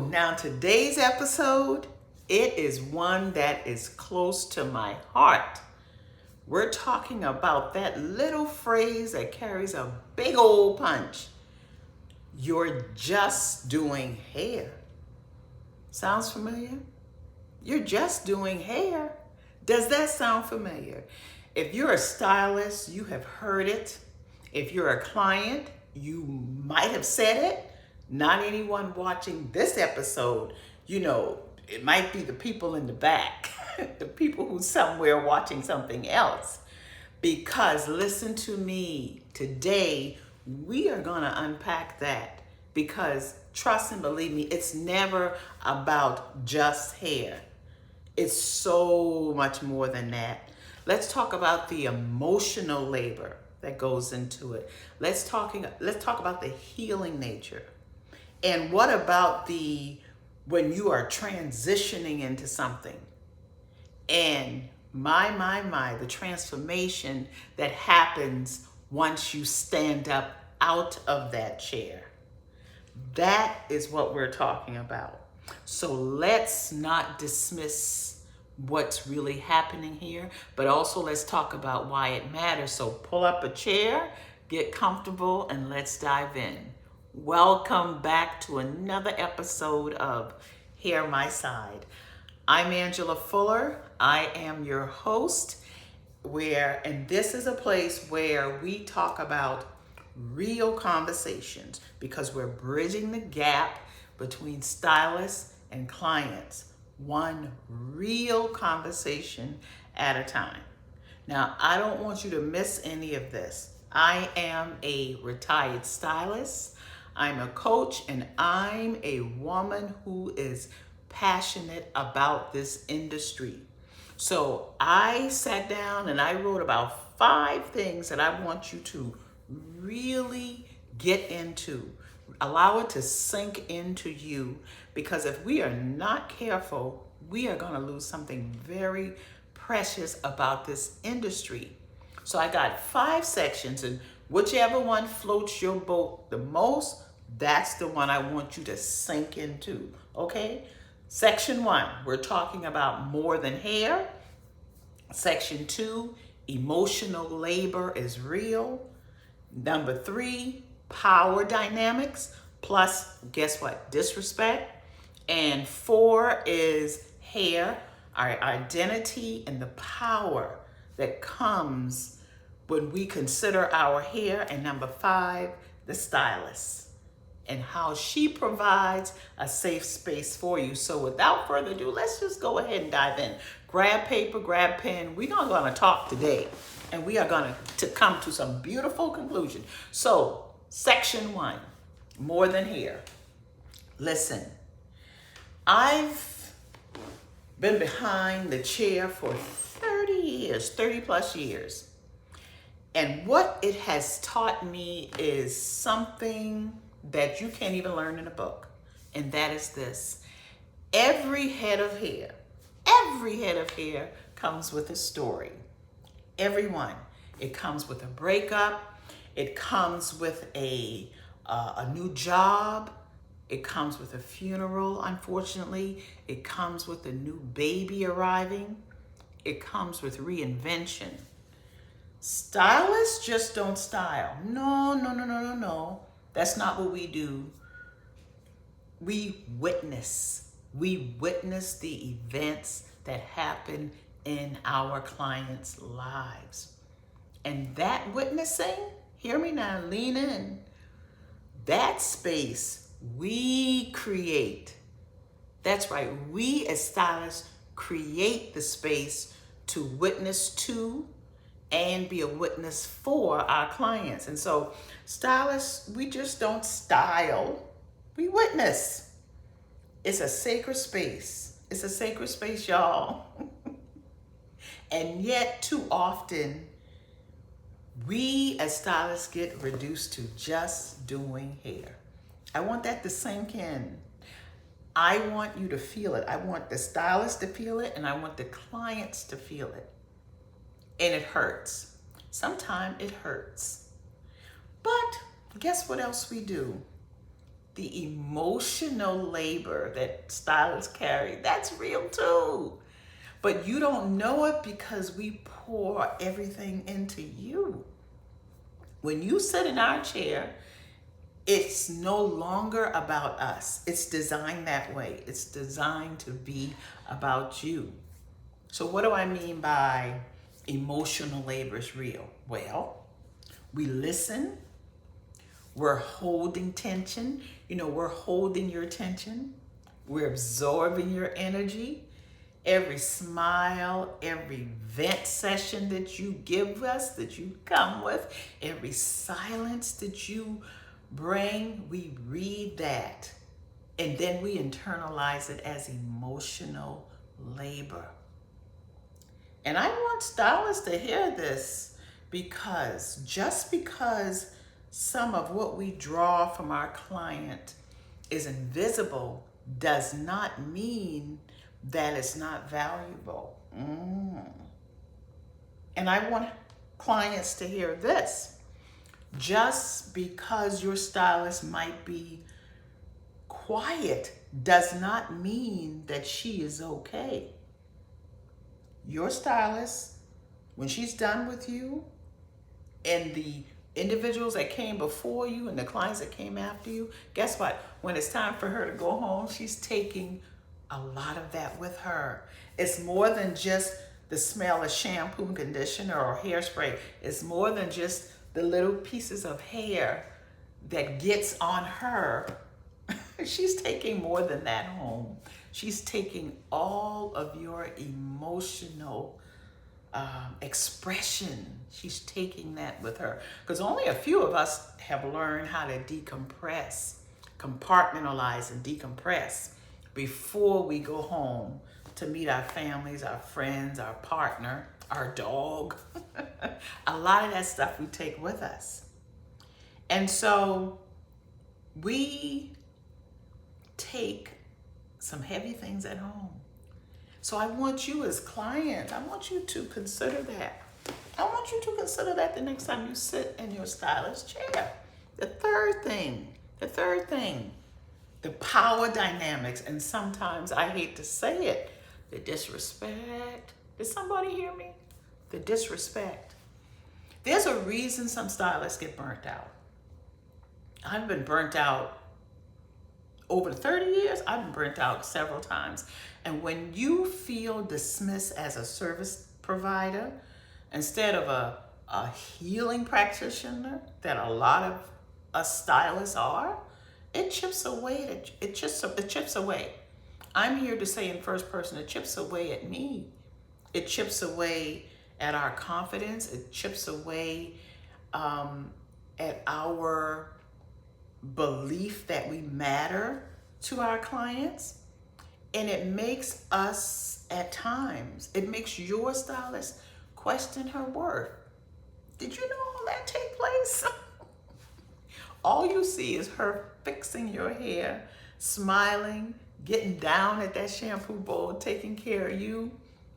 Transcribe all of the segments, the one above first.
Now today's episode, it is one that is close to my heart. We're talking about that little phrase that carries a big old punch. You're just doing hair. Sounds familiar? You're just doing hair. Does that sound familiar? If you're a stylist, you have heard it. If you're a client, you might have said it. Not anyone watching this episode, it might be the people in the back, the people who's somewhere watching something else. Because listen to me, today we are going to unpack that, because trust and believe me, it's never about just hair. It's so much more than that. Let's talk about the emotional labor that goes into it. Let's talk about the healing nature. And what about when you are transitioning into something? And the transformation that happens once you stand up out of that chair. That is what we're talking about. So let's not dismiss what's really happening here, but also let's talk about why it matters. So pull up a chair, get comfortable, and let's dive in. Welcome back to another episode of Hair My Side. I'm Angela Fuller. I am your host, and this is a place where we talk about real conversations, because we're bridging the gap between stylists and clients, one real conversation at a time. Now, I don't want you to miss any of this. I am a retired stylist. I'm a coach, and I'm a woman who is passionate about this industry. So I sat down and I wrote about 5 things that I want you to really get into. Allow it to sink into you, because if we are not careful, we are going to lose something very precious about this industry. So I got 5 sections, and whichever one floats your boat the most, that's the one I want you to sink into, okay? Section 1, we're talking about more than hair. Section 2, emotional labor is real. Number 3, power dynamics, plus, guess what, disrespect. And 4 is hair, our identity, and the power that comes when we consider our hair. And number 5, the stylist, and how she provides a safe space for you. So without further ado, let's just go ahead and dive in. Grab paper, grab pen. We're not going to talk today, and we are going to come to some beautiful conclusion. So section 1, more than hair. Listen, I've been behind the chair for 30 plus years. And what it has taught me is something that you can't even learn in a book. And that is this: every head of hair comes with a story. Every one. It comes with a breakup. It comes with a new job. It comes with a funeral, unfortunately. It comes with a new baby arriving. It comes with reinvention. Stylists just don't style. No. That's not what we do. We witness. We witness the events that happen in our clients' lives. And that witnessing, hear me now, lean in, that space we create. That's right. We as stylists create the space to witness to and be a witness for our clients. And so stylists, we just don't style, we witness. It's a sacred space. It's a sacred space, y'all. And yet too often, we as stylists get reduced to just doing hair. I want that to sink in. I want you to feel it. I want the stylist to feel it, and I want the clients to feel it. And it hurts. Sometimes it hurts. But guess what else we do? the emotional labor that stylists carry, that's real too. But you don't know it because we pour everything into you. When you sit in our chair, it's no longer about us. It's designed that way. It's designed to be about you. So what do I mean by emotional labor is real? Well, we listen. We're holding tension. We're holding your tension. We're absorbing your energy. Every smile, every vent session that you give us, that you come with, every silence that you bring, we read that. And then we internalize it as emotional labor. And I want stylists to hear this, because just because some of what we draw from our client is invisible does not mean that it's not valuable. And I want clients to hear this. Just because your stylist might be quiet does not mean that she is okay. Your stylist, when she's done with you, and the individuals that came before you and the clients that came after you, guess what? When it's time for her to go home, she's taking a lot of that with her. It's more than just the smell of shampoo and conditioner or hairspray. It's more than just the little pieces of hair that gets on her. She's taking more than that home. She's taking all of your emotional expression. She's taking that with her. Because only a few of us have learned how to decompress, compartmentalize and decompress before we go home to meet our families, our friends, our partner, our dog. A lot of that stuff we take with us. And so we take some heavy things at home. So I want you as client, I want you to consider that. I want you to consider that the next time you sit in your stylist chair. The third thing, the power dynamics, and sometimes I hate to say it, the disrespect. Did somebody hear me? The disrespect. There's a reason some stylists get burnt out. I've been burnt out over 30 years. I've been burnt out several times. And when you feel dismissed as a service provider instead of a healing practitioner that a lot of us stylists are, it chips away. It chips away. I'm here to say in first person, it chips away at me. It chips away at our confidence. It chips away at our belief that we matter to our clients. And it makes us, at times, it makes your stylist question her worth. Did you know all that take place? All you see is her fixing your hair, smiling, getting down at that shampoo bowl, taking care of you.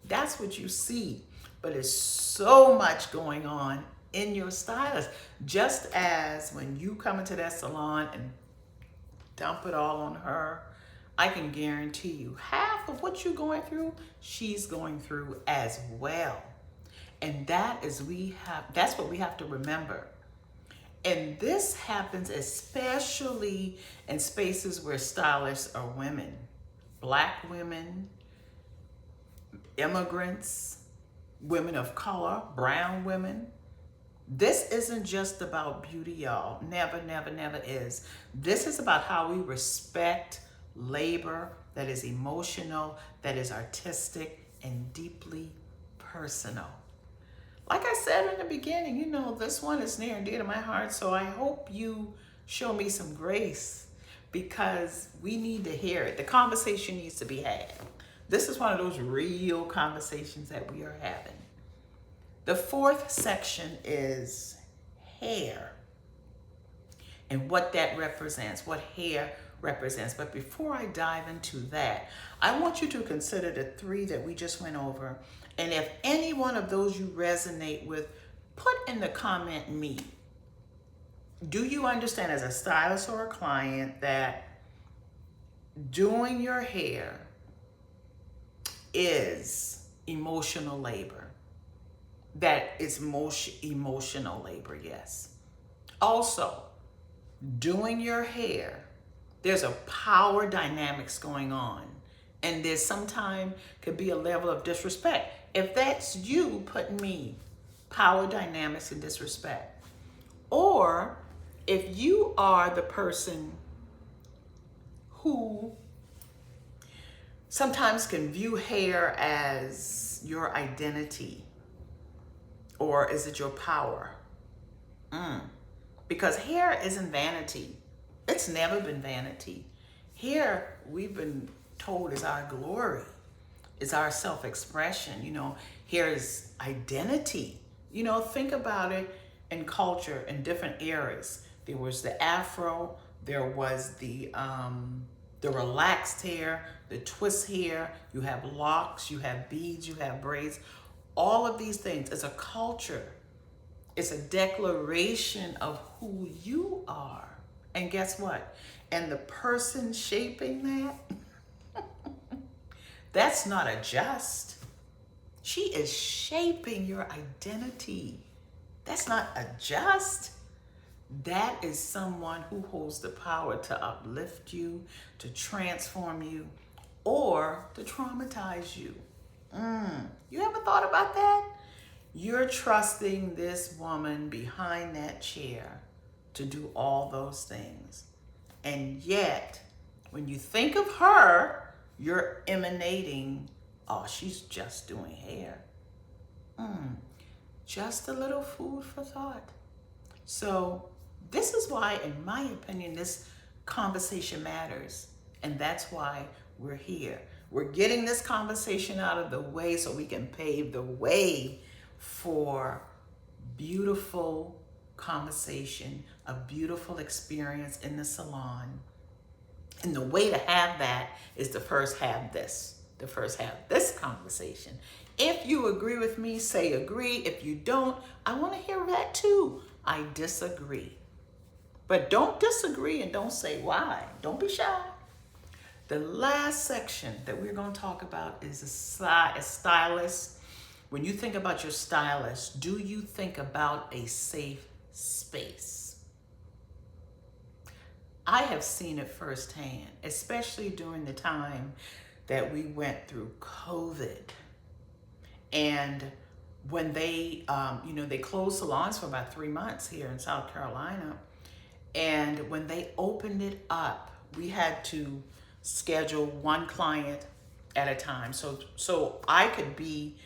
That's what you see. But there's so much going on in your stylist. Just as when you come into that salon and dump it all on her, I can guarantee you half of what you're going through, she's going through as well. And that's what we have to remember. And this happens especially in spaces where stylists are women, Black women, immigrants, women of color, brown women. This isn't just about beauty, y'all. Never, never, never is. This is about how we respect labor that is emotional, that is artistic, and deeply personal. Like I said in the beginning, this one is near and dear to my heart, so I hope you show me some grace, because we need to hear it. The conversation needs to be had. This is one of those real conversations that we are having. The fourth section is hair and what that represents, what hair represents. But before I dive into that, I want you to consider the three that we just went over. And if any one of those you resonate with, put in the comment me. Do you understand as a stylist or a client that doing your hair is emotional labor? That is emotional labor, yes. Also, doing your hair, there's a power dynamics going on. And there's sometimes could be a level of disrespect. If that's you putting me, power dynamics and disrespect. Or if you are the person who sometimes can view hair as your identity, or is it your power? Because hair isn't vanity. It's never been vanity. Hair, we've been told, is our glory, is our self-expression. Hair is identity. Think about it in culture in different eras. There was the afro, there was the relaxed hair, the twist hair, you have locks, you have beads, you have braids. All of these things is a culture. It's a declaration of who you are. And guess what? And the person shaping that, that's not a just. She is shaping your identity. That's not a just. That is someone who holds the power to uplift you, to transform you, or to traumatize you. You ever thought about that? You're trusting this woman behind that chair to do all those things. And yet, when you think of her, you're emanating, oh, she's just doing hair. Just a little food for thought. So this is why, in my opinion, this conversation matters. And that's why we're here. We're getting this conversation out of the way so we can pave the way for beautiful conversation, a beautiful experience in the salon. And the way to have that is to first have this. To first have this conversation. If you agree with me, say agree. If you don't, I want to hear that too. I disagree. But don't disagree and don't say why. Don't be shy. The last section that we're going to talk about is a stylist. When you think about your stylist, do you think about a safe space? I have seen it firsthand, especially during the time that we went through COVID. And when they closed salons for about 3 months here in South Carolina. And when they opened it up, we had to schedule one client at a time. So I could be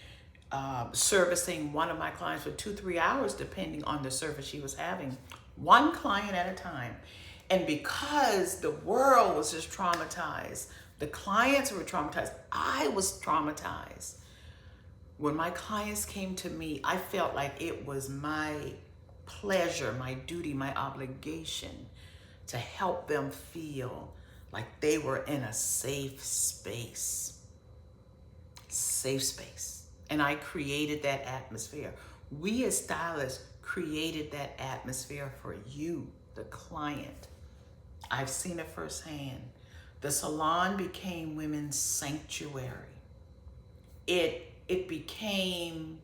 servicing one of my clients for 2-3 hours, depending on the service she was having. One client at a time. And because the world was just traumatized, the clients were traumatized, I was traumatized. When my clients came to me, I felt like it was my pleasure, my duty, my obligation to help them feel like they were in a safe space. Safe space. And I created that atmosphere. We as stylists created that atmosphere for you, the client. I've seen it firsthand. The salon became women's sanctuary. It became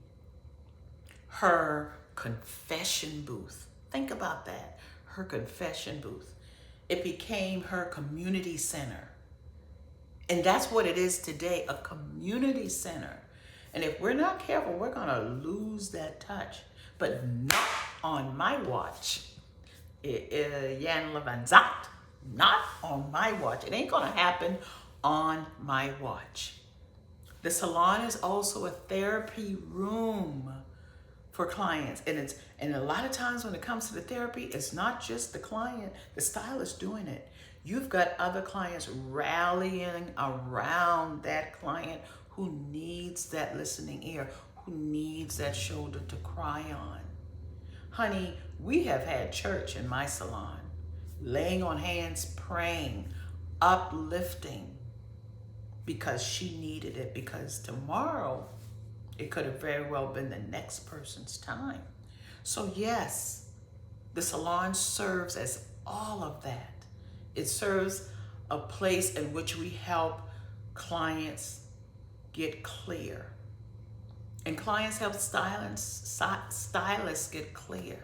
her confession booth. Think about that. Her confession booth. It became her community center. And that's what it is today, a community center. And if we're not careful, we're going to lose that touch. But not on my watch. Jan Levanzat. Not on my watch. It ain't going to happen on my watch. The salon is also a therapy room for clients. And a lot of times when it comes to the therapy, it's not just the client, the stylist doing it. You've got other clients rallying around that client who needs that listening ear, who needs that shoulder to cry on. Honey, we have had church in my salon, laying on hands, praying, uplifting, because she needed it, because tomorrow it could have very well been the next person's time. So yes, The salon serves as all of that. It serves a place in which we help clients get clear. And clients help stylists get clear.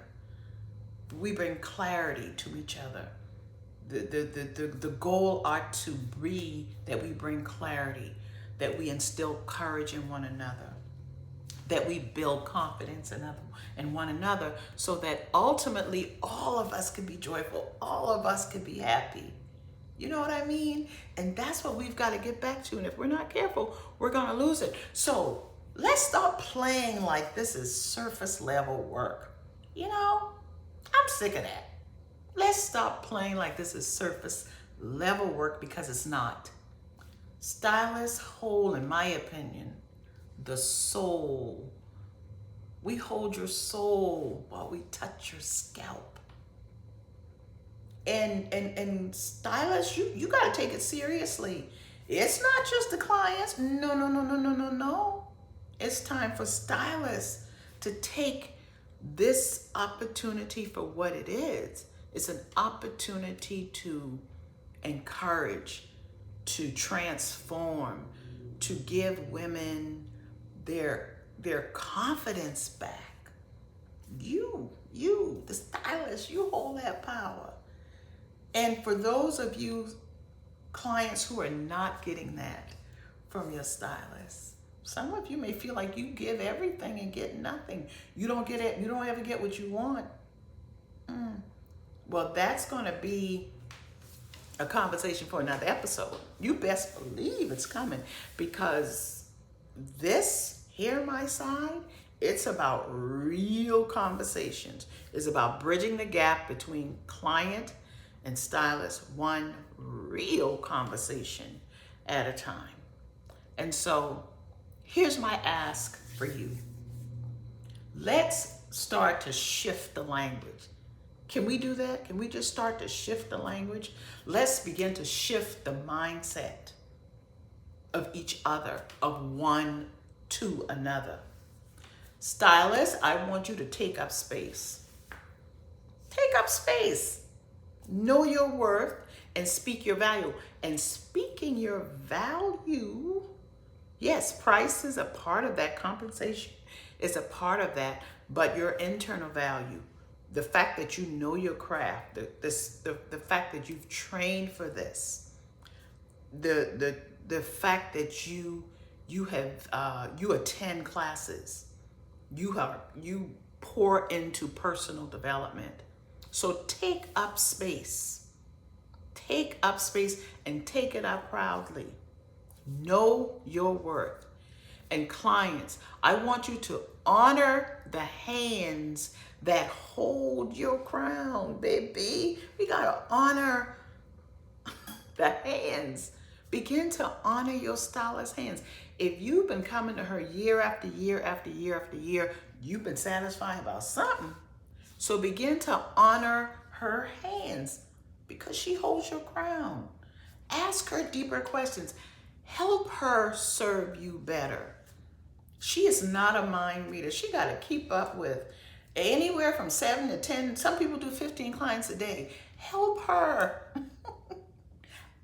We bring clarity to each other. The goal ought to be that we bring clarity, that we instill courage in one another, that we build confidence in one another, so that ultimately all of us can be joyful, all of us can be happy. You know what I mean? And that's what we've got to get back to. And if we're not careful, we're going to lose it. So let's stop playing like this is surface level work. You know, I'm sick of that. Let's stop playing like this is surface level work, because it's not. Stylists hold, in my opinion, the soul. We hold your soul while we touch your scalp. And stylists, you got to take it seriously. It's not just the clients. No. It's time for stylists to take this opportunity for what it is. It's an opportunity to encourage, to transform, to give women their confidence back. You, the stylist, you hold that power. And for those of you clients who are not getting that from your stylist, some of you may feel like you give everything and get nothing. You don't get it. You don't ever get what you want. Well, that's going to be a conversation for another episode. You best believe it's coming, because this here, my side, it's about real conversations. It's about bridging the gap between client and stylist, one real conversation at a time. And so here's my ask for you. Let's start to shift the language. Can we do that? Can we just start to shift the language? Let's begin to shift the mindset of each other, of one to another. Stylists, I want you to take up space. Take up space. Know your worth and speak your value. And speaking your value, yes, price is a part of that. Compensation is a part of that, but your internal value, the fact that you know your craft, the fact that you've trained for this, the fact that you attend classes, you pour into personal development. So take up space. Take up space and take it up proudly. Know your worth. And clients, I want you to honor the hands that hold your crown, baby. We gotta honor the hands. Begin to honor your stylist hands. If you've been coming to her year after year after year after year, you've been satisfied about something. So begin to honor her hands, because she holds your crown. Ask her deeper questions. Help her serve you better. She is not a mind reader. She got to keep up with anywhere from 7 to 10. Some people do 15 clients a day. Help her.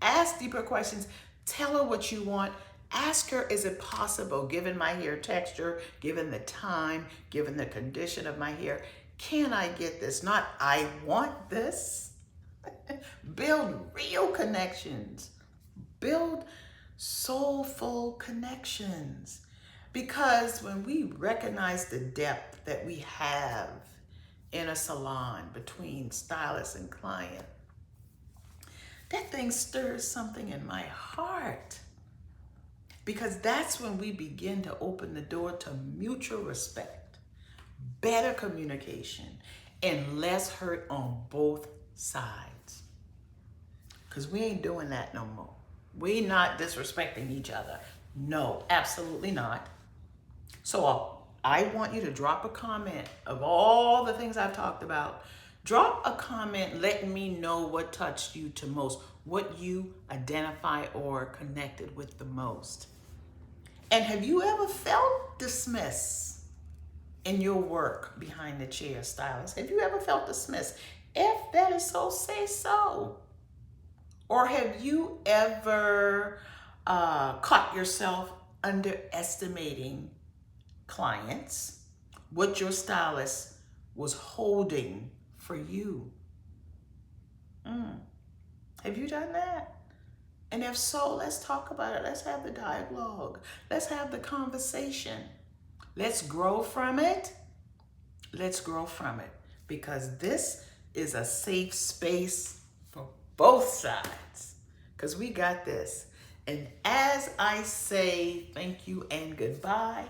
Ask deeper questions. Tell her what you want. Ask her, is it possible, given my hair texture, given the time, given the condition of my hair, can I get this? Not, I want this. Build real connections. Build soulful connections. Because when we recognize the depth that we have in a salon between stylist and client, that thing stirs something in my heart. Because that's when we begin to open the door to mutual respect, better communication, and less hurt on both sides. Because we ain't doing that no more. We not disrespecting each other. No, absolutely not. So I want you to drop a comment of all the things I've talked about. Drop a comment letting me know what touched you to most, what you identify or connected with the most. And have you ever felt dismissed? in your work behind the chair, stylist? Have you ever felt dismissed? If that is so, say so. Or have you ever caught yourself underestimating clients, what your stylist was holding for you? Have you done that? And if so, let's talk about it. Let's have the dialogue. Let's have the conversation. Let's grow from it. Let's grow from it, because this is a safe space for both sides, because we got this. And as I say thank you and goodbye,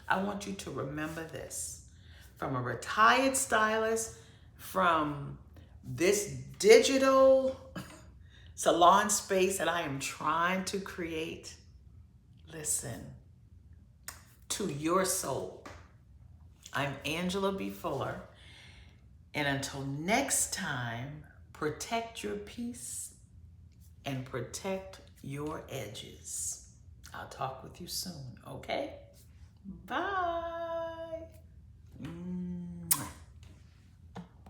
I want you to remember this. From a retired stylist, from this digital salon space that I am trying to create, listen to your soul. I'm Angela B. Fuller, and until next time, protect your peace and protect your edges. I'll talk with you soon, okay?